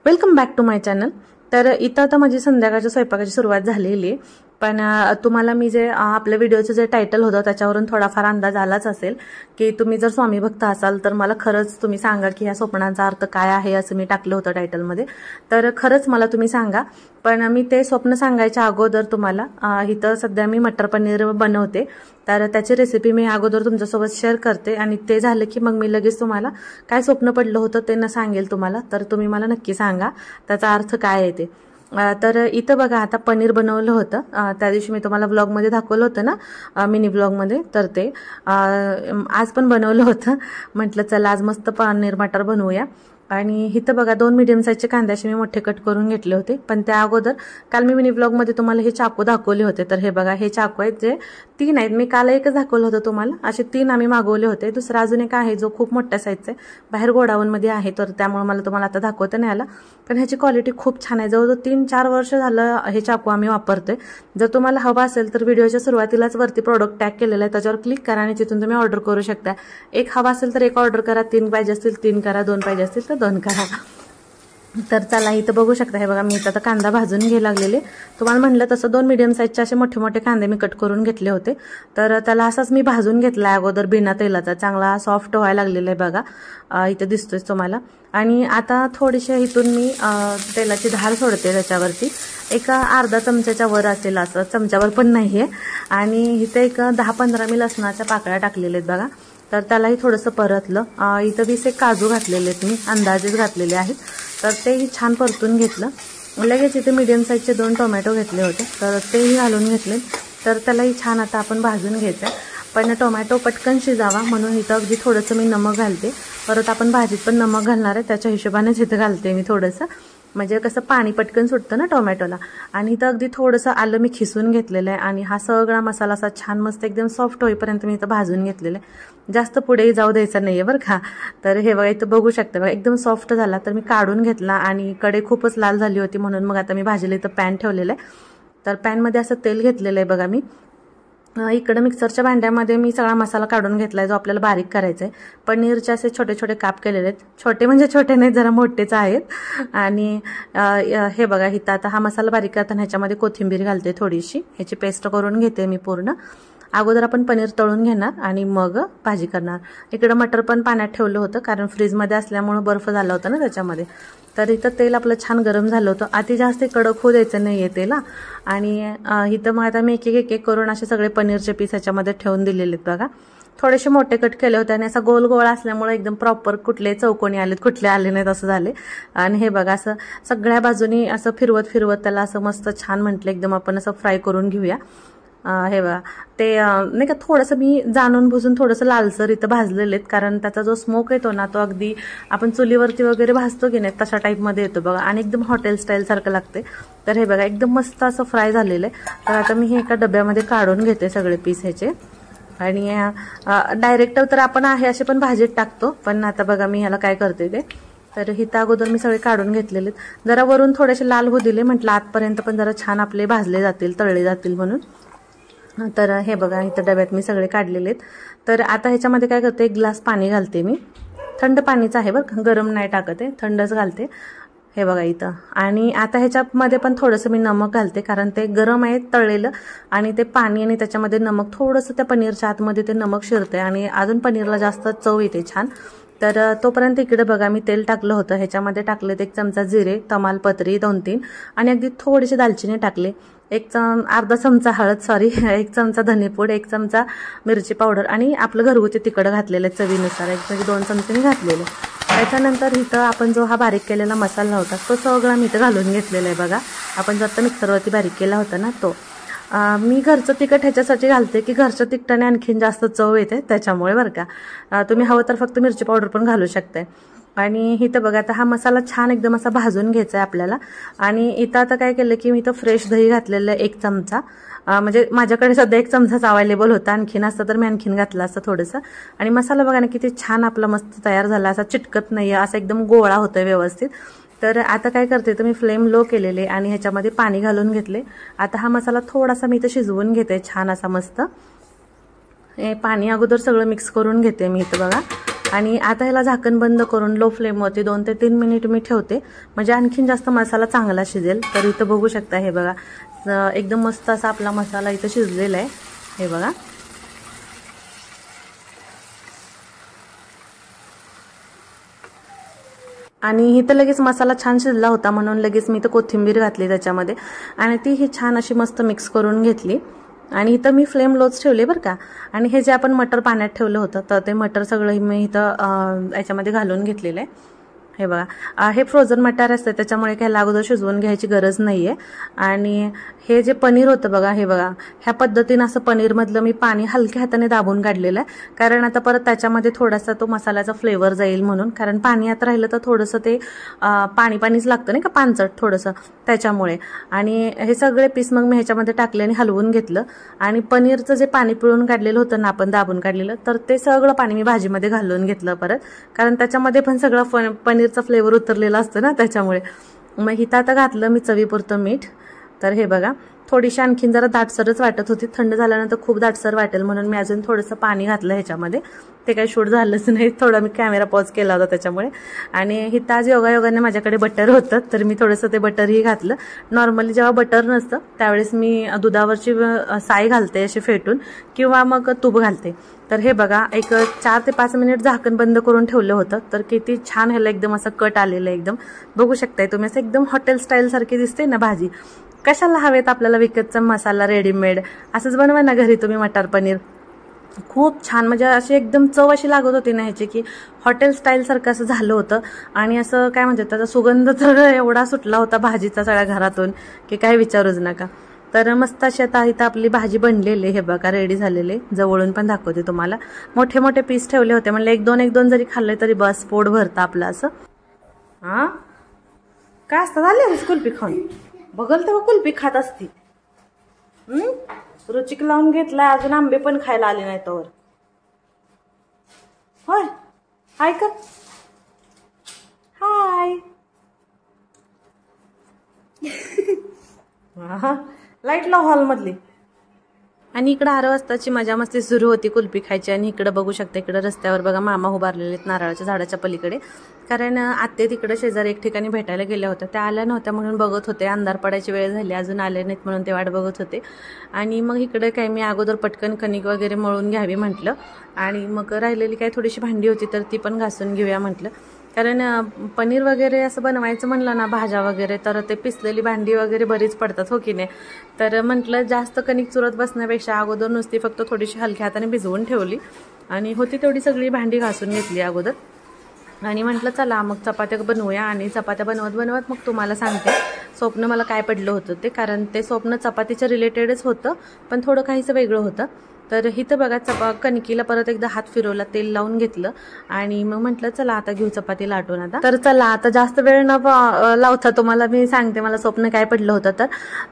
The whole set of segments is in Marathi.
Welcome back to my channel. तर इथं आता माझी संध्याकाळच्या स्वयंपाकाची सुरुवात झालेली आहे, पण तुम्हाला मी जे आपल्या व्हिडिओचं जे टायटल होतं त्याच्यावरून थोडाफार अंदाज आलाच असेल की तुम्ही जर स्वामी भक्त असाल तर मला खरंच तुम्ही सांगा की या स्वप्नांचा अर्थ काय आहे असं मी टाकलं होतं टायटलमध्ये। तर खरंच मला तुम्ही सांगा, पण मी ते स्वप्न सांगायच्या अगोदर तुम्हाला इथं सध्या मी मटर पनीर बनवते, तर त्याची रेसिपी मी अगोदर तुमच्यासोबत शेअर करते आणि ते झालं की मग मी लगेच तुम्हाला काय स्वप्न पडलं होतं ते न सांगेल तुम्हाला, तर तुम्ही मला नक्की सांगा त्याचा अर्थ काय आहे ते। तर इथं बघा आता पनीर बनवलं होतं, त्या दिवशी मी तुम्हाला व्लॉगमध्ये दाखवलं होतं ना, मिनी व्लॉगमध्ये, तर ते आज पण बनवलं होतं। म्हटलं चला आज मस्त पनीर मटर बनवूया। आणि इथं बघा 2 मीडियम साईजचे कांदे असे मी मोठे कट करून घेतले होते, पण त्या अगोदर काल मी मिनी व्लॉगमध्ये तुम्हाला हे चाकू दाखवले होते, तर हे बघा हे चाकू आहेत जे 3 आहेत। मी काल एकच दाखवलं होतं तुम्हाला, असे 3 आम्ही मागवले होते। दुसरा अजून एक आहे जो खूप मोठ्या साईजचा आहे, बाहेर गोडाऊनमध्ये आहे, तर त्यामुळे मला तुम्हाला आता दाखवता नाही आला, पण ह्याची क्वालिटी खूप छान आहे। जवळजवळ 3-4 वर्ष झालं हे चाकू आम्ही वापरतोय। जर तुम्हाला हवा असेल तर व्हिडिओच्या सुरुवातीलाच वरती प्रोडक्ट टॅग केलेला आहे, त्याच्यावर क्लिक करा आणि तिथून तुम्ही ऑर्डर करू शकता। एक हवा असेल तर एक ऑर्डर करा, 3 पाहिजे असतील 3 करा, 2 पाहिजे असतील तर 2 करा। तर चला इथं बघू शकता, हे बघा मी आता कांदा भाजून घ्यायला लागलेले। तुम्हाला म्हटलं तसं 2 मीडियम साईजचे असे मोठे मोठे कांदे मी कट करून घेतले होते, तर त्याला असाच मी भाजून घेतला अगोदर बिना तेलाचा, चांगला सॉफ्ट व्हायला लागलेला आहे बघा, इथं दिसतोय तुम्हाला। आणि आता थोडीशी इथून मी तेलाची धार सोडते त्याच्यावरती, एक अर्धा चमच्याच्या वर असेल, असं चमच्यावर पण नाहीये। आणि इथे एक 10-15 मी लसणाच्या पाकळ्या टाकलेल्या आहेत बघा, तर त्यालाही थोडंसं परतलं। इथं 20 काजू घातलेले आहेत, मी अंदाजेच घातलेले आहेत, तर तेही छान परतून घेतलं। लगेच इथे मीडियम साईजचे 2 टोमॅटो घेतले होते, तर तेही घालून घेतले, तर त्यालाही छान आता आपण भाजून घ्यायचं। पण टोमॅटो पटकन शिजावा म्हणून इथं अगदी थोडंसं मी नमक घालते, परत आपण भाजीत पण नमक घालणार आहे त्याच्या हिशोबानेच इथं घालते मी थोडंसं, म्हणजे कसं पाणी पटकन सुटतं ना टोमॅटोला। आणि इथं अगदी थोडंसं आलं मी खिसून घेतलेलं आहे, आणि हा सगळा मसाला असा छान मस्त एकदम सॉफ्ट होईपर्यंत मी इथं भाजून घेतलेलं आहे, जास्त पुढेही जाऊ द्यायचं नाहीये बरं का। तर हे बघा इथं बघू शकता बघा एकदम सॉफ्ट झाला, तर मी काढून घेतला आणि कडे खूपच लाल झाली होती म्हणून मग आता मी भाजीला इथं पॅन ठेवलेलं आहे, तर पॅनमध्ये असं तेल घेतलेलं आहे बघा मी। इकडे मिक्सरच्या भांड्यामध्ये मी सगळा मसाला काढून घेतलाय जो आपल्याला बारीक करायचा आहे। पनीरचे असे छोटे छोटे काप केलेले आहेत, छोटे म्हणजे छोटे नाहीत, जरा मोठेच आहेत। आणि हे बघा इथं आता हा मसाला बारीक करताना ह्याच्यामध्ये कोथिंबीर घालते थोडीशी, ह्याची पेस्ट करून घेते मी पूर्ण। अगोदर आपण पनीर तळून घेणार आणि मग भाजी करणार। इकडे मटर पण पाण्यात ठेवलं होतं कारण फ्रीजमध्ये असल्यामुळे बर्फ झाला होता ना त्याच्यामध्ये। तर इथं तेल आपलं छान गरम झालं होतं, अति जास्त कडक होऊ द्यायचं नाहीये तेल। आणि इथं मग आता मी एक एक करून असे सगळे पनीरचे पीस ह्याच्यामध्ये ठेवून दिलेले आहेत बघा। थोडेसे मोठे कट केले होते आणि असा गोल गोळ असल्यामुळे एकदम प्रॉपर कुठले चौकोनी आलेत कुठले आले नाहीत असं झाले। आणि हे बघा असं सगळ्या बाजूनी असं फिरवत फिरवत त्याला असं मस्त छान म्हटलं एकदम आपण असं फ्राय करून घेऊया। हे बघा ते नाही का थोडंसं मी जाणून बुजून थोडंसं लालसर इथं भाजलेले आहेत, कारण त्याचा जो स्मोक येतो ना तो अगदी आपण चुलीवरती वगैरे भाजतो की नाही तशा टाईपमध्ये येतो बघा, आणि एकदम हॉटेल स्टाईल सारखं लागते। तर हे बघा एकदम मस्त असं फ्राय झालेलं आहे, तर आता मी हे एका डब्यामध्ये काढून घेते सगळे पीस ह्याचे। आणि डायरेक्ट तर आपण आहे असे पण भाजीत टाकतो, पण आता बघा मी ह्याला काय करते ते, तर हिता अगोदर मी सगळे काढून घेतलेले, जरा वरून थोडेसे लाल होऊ दिले, म्हटलं आतपर्यंत पण जरा छान आपले भाजले जातील तळले जातील म्हणून। तर हे बघा इथं डब्यात मी सगळे काढलेले आहेत। तर आता ह्याच्यामध्ये काय करते, 1 ग्लास पाणी घालते मी, थंड पाणीच आहे बरं, गरम नाही टाकत आहे, थंडच घालते। हे बघा इथं, आणि आता ह्याच्यामध्ये पण थोडंसं मी नमक घालते कारण ते गरम आहे तळलेलं, आणि ते पाणी आणि त्याच्यामध्ये नमक थोडंसं त्या पनीरच्या आतमध्ये ते नमक शिरते आणि अजून पनीरला जास्त चव येते छान। तर तोपर्यंत इकडे बघा मी तेल टाकलं होतं, ह्याच्यामध्ये टाकलेत 1 चमचा जिरे, तमालपत्री 2-3, आणि अगदी थोडीशी दालचिनी टाकले, अर्धा चमचा हळद, 1 चमचा धनेपूड, 1 चमचा मिरची पावडर, आणि आपलं घरगुती तिखट घातलेलं आहे चवीनुसार, म्हणजे 2 चमचे मी घातलेले। त्याच्यानंतर इथं आपण जो हा बारीक केलेला मसाला होता तो सगळा मी इथं घालून घेतलेला आहे बघा, आपण जर मिक्सरवरती बारीक केला होता ना तो। मी घरचं तिखट ह्याच्यासाठी घालते की घरच्या तिखटाने आणखीन जास्त चव येते त्याच्यामुळे बरं का, तुम्ही हवं तर फक्त मिरची पावडर पण घालू शकताय। आणि इथं बघा आता हा मसाला छान एकदम असा भाजून घ्यायचा आहे आपल्याला। आणि इथं आता काय केलं की मी इथं फ्रेश दही घातलेलं आहे 1 चमचा, म्हणजे माझ्याकडे सध्या 1 चमचाच अवेलेबल होता, आणखीन असतं तर मी आणखीन घातलं असतं थोडंसं। आणि मसाला बघा ना किती छान आपला मस्त तयार झाला, असा चिटकत नाही आहे, असा एकदम गोळा होतोय व्यवस्थित। तर आता काय करते तर मी फ्लेम लो केलेले आणि ह्याच्यामध्ये पाणी घालून घेतले। आता हा मसाला थोडासा मी इथं शिजवून घेते छान असा मस्त, पाणी अगोदर सगळं मिक्स करून घेते मी इथं बघा। आणि आता ह्याला झाकण बंद करून लो फ्लेमवरती 2 ते 3 मिनिट मी ठेवते, म्हणजे आणखीन जास्त मसाला चांगला शिजेल. तर इथं बघू शकता, हे बघा एकदम मस्त असा आपला मसाला इथं शिजलेला आहे. हे बघा आणि इथं लगेच मसाला छान शिजला होता म्हणून लगेच मी इथं कोथिंबीर घातली त्याच्यामध्ये आणि ती ही छान अशी मस्त मिक्स करून घेतली. आणि इथं मी फ्लेम लोच ठेवले बरं का. आणि हे जे आपण मटर पाण्यात ठेवलं होतं तर ते मटर सगळं मी इथं याच्यामध्ये घालून घेतलेलं आहे. हे बघा हे फ्रोझन मटार असतं त्याच्यामुळे काही अगोदर शिजवून घ्यायची गरज नाहीये. आणि हे जे पनीर होतं बघा, हे बघा ह्या पद्धतीनं असं पनीरमधलं मी पाणी हलक्या हाताने दाबून काढलेलं आहे, कारण आता परत त्याच्यामध्ये थोडासा तो मसाल्याचा फ्लेवर जाईल म्हणून. कारण पाणी आता राहिलं तर थोडंसं ते पाणीच लागतं नाही का, पानचट थोडंसं त्याच्यामुळे. आणि हे सगळे पीस मग मी ह्याच्यामध्ये टाकले आणि हलवून घेतलं. आणि पनीरचं जे पाणी पिळून काढलेलं होतं ना आपण दाबून काढलेलं, तर ते सगळं पाणी मी भाजीमध्ये घालून घेतलं परत, कारण त्याच्यामध्ये पण सगळं पनीरचा फ्लेवर उतरलेला असतं ना त्याच्यामुळे. मग इथं आता घातलं मी चवीपुरतं मीठ. तर हे बघा थोडीशी आणखीन जरा दाटसरच वाटत होती, थंड झाल्यानंतर खूप दाटसर वाटेल म्हणून मी अजून थोडंसं पाणी घातलं ह्याच्यामध्ये. ते काही शूट झालंच नाही, थोडा मी कॅमेरा पॉज केला होता त्याच्यामुळे. आणि इथं आज योगायोगाने माझ्याकडे बटर होतं तर मी थोडंसं ते बटरही घातलं. नॉर्मली जेव्हा बटर नसतं त्यावेळेस मी दुधावरची साय घालते अशी फेटून, किंवा मग तूप घालते. तर हे बघा एक 4 ते 5 मिनिट झाकण बंद करून ठेवलं होतं, तर किती छान ह्याला एकदम असं कट आलेलं एकदम बघू शकताय तुम्ही. असं एकदम हॉटेल स्टाईल सारखी दिसते ना भाजी. कशाला हवेत आपल्याला विकतचा मसाला रेडीमेड, असंच बनवा ना घरी तुम्ही मटार पनीर. खूप छान, म्हणजे अशी एकदम चव अशी लागत होती ना ह्याची की हॉटेल स्टाईल सारखं असं झालं होतं. आणि असं काय म्हणतात त्याचा सुगंध तर एवढा सुटला होता भाजीचा सगळ्या घरातून की काय विचारूच नका. तर मस्त अशी आता इथं आपली भाजी बनलेली, हे बघा रेडी झालेले. जवळून पण दाखवते तुम्हाला. मोठे मोठे पीस ठेवले होते, म्हणजे एक दोन जरी खाल्ले तरी बस पोट भरतं आपलं असं. हा काय असतं झाले कुल्फी खाऊन, बघल तेव्हा कुल्फी खात असती. रुचिक लावून घेतलाय, अजून आंबे पण खायला आले नाही तोवर. होय हाय कर, हाय. लाईट लाव हॉल मधली. आणि इकडं 6 वाजताची मजा मस्ती सुरू होती कुल्फी खायची. आणि इकडं बघू शकता, इकडं रस्त्यावर बघा मामा उभारलेले आहेत नारळाच्या झाडाच्या पलीकडे, कारण आत्ते तिकडे शेजारी एक ठिकाणी भेटायला गेल्या होत्या, त्या आल्या नव्हत्या म्हणून बघत होते. अंधार पडायची वेळ झाली, अजून आले नाहीत म्हणून ते वाट बघत होते. आणि मग इकडे काय मी अगोदर पटकन कणिक वगैरे मळून घ्यावी म्हटलं, आणि मग राहिलेली काय थोडीशी भांडी होती तर ती पण घासून घेऊया म्हटलं. कारण पनीर वगैरे असं बनवायचं म्हणलं ना, भाज्या वगैरे, तर ते पिसलेली भांडी वगैरे बरीच पडतात हो की नाही. तर म्हटलं जास्त कणिक चुरत बसण्यापेक्षा अगोदर नुसती फक्त थोडीशी हलक्या हाताने भिजवून ठेवली आणि होती तेवढी सगळी भांडी घासून घेतली अगोदर. आणि म्हटलं चला मग चपात्या बनवूया. आणि चपात्या बनवत मग तुम्हाला सांगते स्वप्न मला काय पडलं होतं ते, कारण ते स्वप्न चपातीच्या रिलेटेडच होतं पण थोडं काहीसं वेगळं होतं. तर इथं बघा कणकीला परत एकदा हात फिरवला, तेल लावून घेतलं आणि मग म्हटलं चला आता घेऊ चपाती लाटून. आता तर चला आता जास्त वेळ न लावता तुम्हाला मी सांगते मला स्वप्न काय पडलं होतं.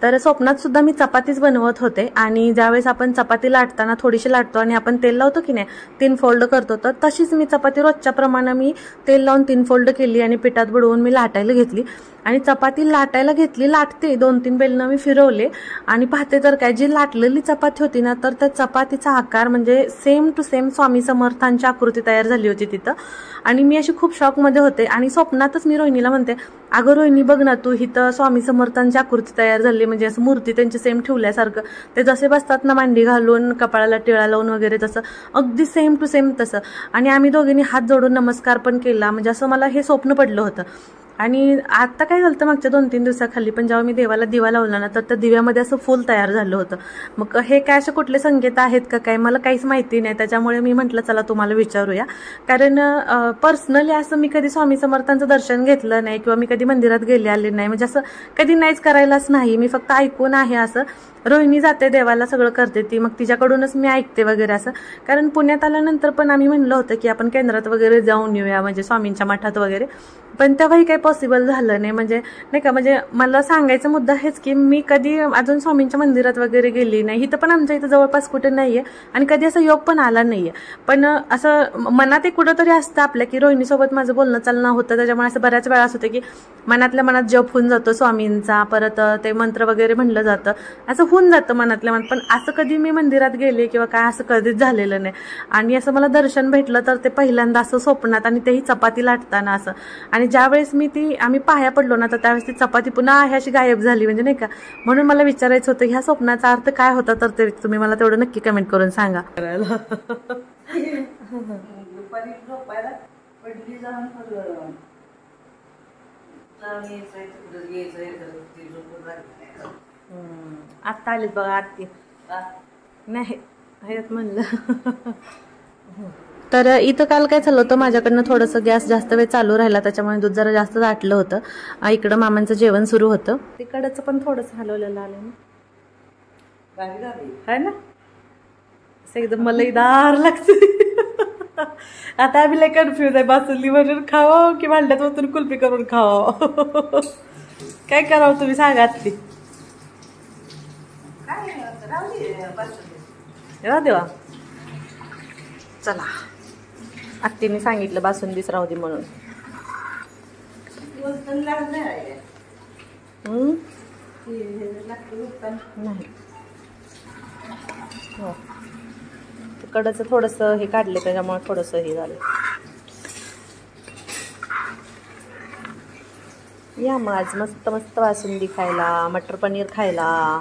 तर स्वप्नात सुद्धा मी चपातीच बनवत होते. आणि ज्यावेळेस आपण चपाती लाटताना थोडीशी लाटतो आणि आपण तेल लावतो की नाही, 3 फोल्ड करतो, तर तशीच मी चपाती रोजच्या प्रमाणे मी तेल लावून 3 फोल्ड केली आणि पिठात बुडवून मी लाटायला घेतली. आणि चपाती लाटायला घेतली, लाटते 2-3 बेलनं मी फिरवले आणि पाहते तर काय, जी लाटलेली चपाती होती ना, तर त्या चपातीचा आकार म्हणजे सेम टू सेम स्वामी समर्थांची आकृती तयार झाली होती तिथं. आणि मी अशी खूप शॉकमध्ये होते. आणि स्वप्नातच मी रोहिणीला म्हणते, अगं रोहिणी बघ ना, तू इथं स्वामी समर्थांची आकृती तयार झाली, म्हणजे असं मूर्ती त्यांची सेम ठेवल्यासारखं, ते जसे बसतात ना मांडी घालून कपाळाला टिळा लावून वगैरे, तसं अगदी सेम टू सेम तसं. आणि आम्ही दोघींनी हात जोडून नमस्कार पण केला, म्हणजे असं मला हे स्वप्न पडलं होतं. आणि आता काय झालं मागच्या 2-3 दिवसाखाली पण जेव्हा मी देवाला दिवा लावला ना, तर त्या दिव्यामध्ये असं फुल तयार झालं होतं. मग हे काय असे कुठले संकेत आहेत का काय, मला काहीच माहिती नाही. त्याच्यामुळे मी म्हटलं चला तुम्हाला विचारूया. कारण पर्सनली असं मी कधी स्वामी समर्थांचं दर्शन घेतलं नाही किंवा मी कधी मंदिरात गेले आले नाही, म्हणजे असं कधी नाहीच करायलाच नाही. मी फक्त ऐकून आहे असं. रोहिणी जाते देवाला, सगळं करते ती, मग तिच्याकडूनच मी ऐकते वगैरे असं. कारण पुण्यात आल्यानंतर पण आम्ही म्हणलं होतं की आपण केंद्रात वगैरे जाऊन येऊया, म्हणजे स्वामींच्या मठात वगैरे. पण तेव्हाही काही पॉसिबल झालं नाही. म्हणजे नाही का, म्हणजे मला सांगायचा मुद्दा हेच की मी कधी अजून स्वामींच्या मंदिरात वगैरे गेली नाही. इथं पण आमच्या इथं जवळपास कुठे नाही आहे आणि कधी असा योग पण आला नाही आहे. पण असं मनात एक कुठंतरी असतं आपल्या की रोहिणीसोबत माझं बोलणं चालणं होतं, त्याच्यामुळे असं बऱ्याच वेळा असं होतं की मनातल्या मनात जप होऊन जातो स्वामींचा, परत ते मंत्र वगैरे म्हणलं जातं, असं होऊन जातं मनातल्या मनात. पण असं कधी मी मंदिरात गेले किंवा काय असं कधीच झालेलं नाही. आणि असं मला दर्शन भेटलं तर ते पहिल्यांदा असं स्वप्नात, आणि तेही चपाती लाटताना असं. आणि ज्यावेळेस आम्ही पाया पडलो ना, तर त्यावेळेस ती चपाती पुन्हा आहे अशी गायब झाली, म्हणजे नाही का. म्हणून मला विचारायचं होतं ह्या स्वप्नाचा अर्थ काय होता, तर ते तुम्ही मला तेवढं नक्की कमेंट करून सांगा. आत्ता आलीच बघा आत्ती, नाही म्हणलं. तर इथं काल काय झालं होतं, माझ्याकडनं थोडंसं गॅस जास्त वेळ चालू राहिला, त्याच्यामुळे दूध जरा जास्त दाटलं होतं. इकडं मामांचं जेवण सुरू होतं, तिकडचं पण थोडंसं हलवलेलं आलं ना, ना असं एकदम मलईदार लागते. आता आम्ही लय कन्फ्युज आहे, बासुंदी म्हणून खावं की भांड्यात ओतून कुल्फी करून खावं. काय करावं तुम्ही सांगा. ती राहू देवा, चला. आत्तीने सांगितलं बासुंदीच राहू दे म्हणून. नाही तिकडचं थोडंसं हे काढले, त्याच्यामुळे थोडंसं हे झालं. या मग आज मस्त मस्त बासुंदी खायला, मटर पनीर खायला.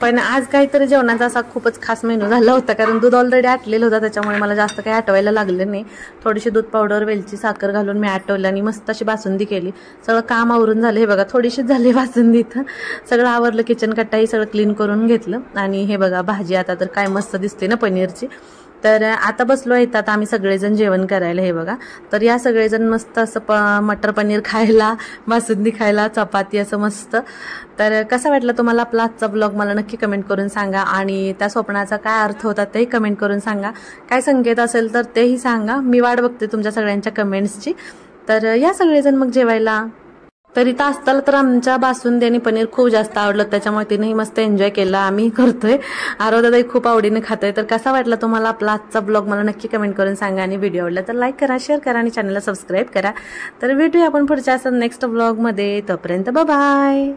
पण आज काहीतरी जेवणाचा असा खूपच खास मेनू झाला होता, कारण दूध ऑलरेडी आटलेलं होतं, त्याच्यामुळे मला जास्त काही आटवायला लागलं नाही. थोडीशी दूध पावडर, वेलची, साखर घालून मी आटवलं आणि मस्त अशी बासुंदी केली. सगळं काम आवरून झालं. हे बघा थोडीशीच झाली बासुंदी. इथं सगळं आवरलं, किचन कट्टाही सगळं क्लीन करून घेतलं. आणि हे बघा भाजी आता तर काय मस्त दिसते ना पनीरची. तर आता बसलो आहे, आता आम्ही सगळेजण जेवण करायला. हे बघा, तर या सगळेजण मस्त असं मटर पनीर खायला, बासुंदी खायला, चपाती असं मस्त. तर कसा वाटला तुम्हाला आपला आजचा ब्लॉग मला नक्की कमेंट करून सांगा. आणि त्या स्वप्नाचा काय अर्थ होता तेही कमेंट करून सांगा. काय संकेत असेल तर तेही सांगा, मी वाट बघते तुमच्या सगळ्यांच्या कमेंट्सची. तर या सगळेजण मग जेवायला. तर इथं असताना तर आमच्या बासुंदी आणि पनीर खूप जास्त आवडलं, त्याच्यामुळे तिनेही मस्त एन्जॉय केला, आम्ही करतोय. आरोदाताई खूप आवडीने खातोय. तर कसा वाटला तुम्हाला आपला आजचा ब्लॉग मला नक्की कमेंट करून सांगा. आणि व्हिडिओ आवडला तर लाईक करा, शेअर करा आणि चॅनलला सबस्क्राईब करा. तर भेटूया आपण पुढच्या असं नेक्स्ट ब्लॉगमध्ये. तोपर्यंत बाय.